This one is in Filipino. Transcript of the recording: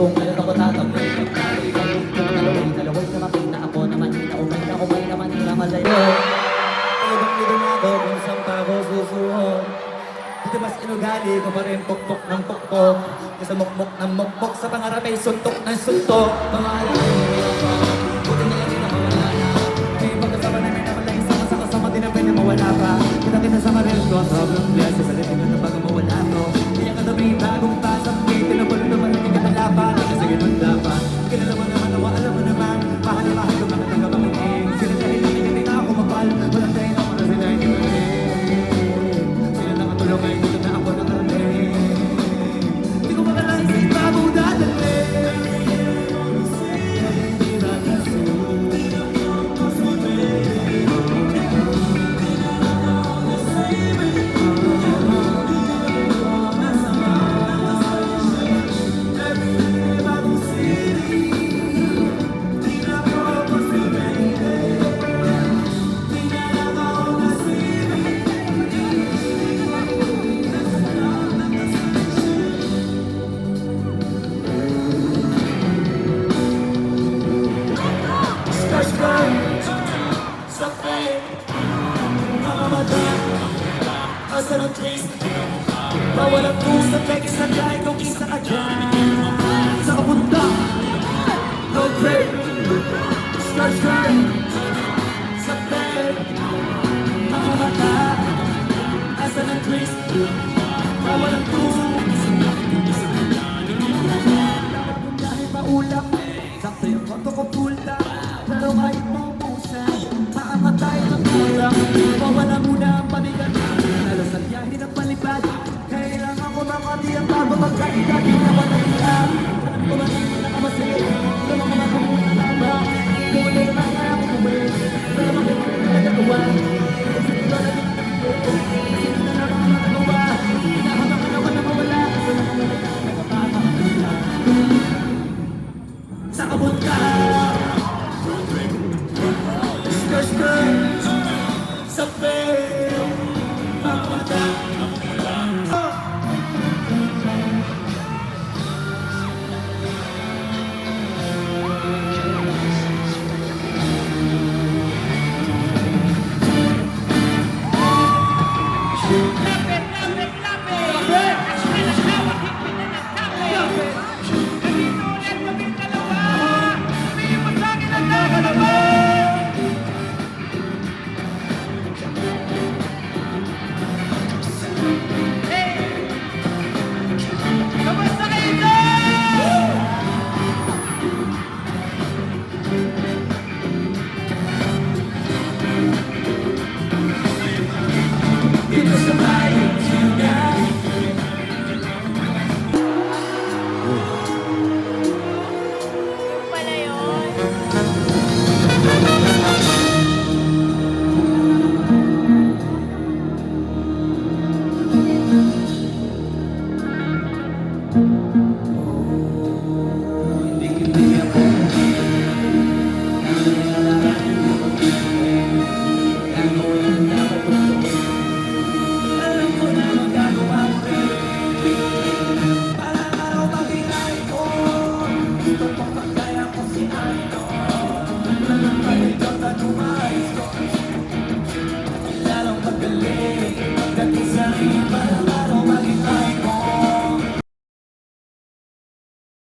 kung kailan ako tatamay. Kung dalaway dumating na ako naman, naumay na umay naman na malayo. Talabang nito na ako kung saan pa ako susuhod. Dito mas inugali ko pa rin pokpok ng pokpok. Kasi mokmok ng mokpok sa pangarap ay suntok ng suntok. Mga alay, buti na lang din ako wala na. May pagkasama namin na malay sama sa kasama din na pwede mawala pa. Kita sa karel ko, sobrang blessed. Sa litin na bago mawala to. Kaya ka may bagong pasang gate. Tinapalo naman ang ikatalapan. Kasi ganun dapat. Kilala mo naman, nawa alam mo naman. Mahal na mahal ko mga tagapangin. Sila dahil namin hindi na ako mapal. Walang dahil ako na sila hindi ay dito na ako nakarating. Hindi ko makalain sa iba mo dadalhin. Asa ng trace bawal ang puso peke sa dahil kung isa ka dyan sa kapunta no break start sa bed mga mata asa ng trace bawal ang puso dapat kung dahil maulap sakto yung konto ko pulta pero kahit maubusan makamatay ng kulang mawala muna ang panigan sa biyahe ng palipad kailangan ko makatiyang bago magkaigat di na manalihan alam ko man hindi nakamasigit sa mga makamunan na ba kung hindi naman kaya ko kumit sa mga nagagawa kasi di ba naging na lang ang nagagawa hinahamang naman na mawala sa mga nagpapakakakita sa kabot ka sa fair lalong magaling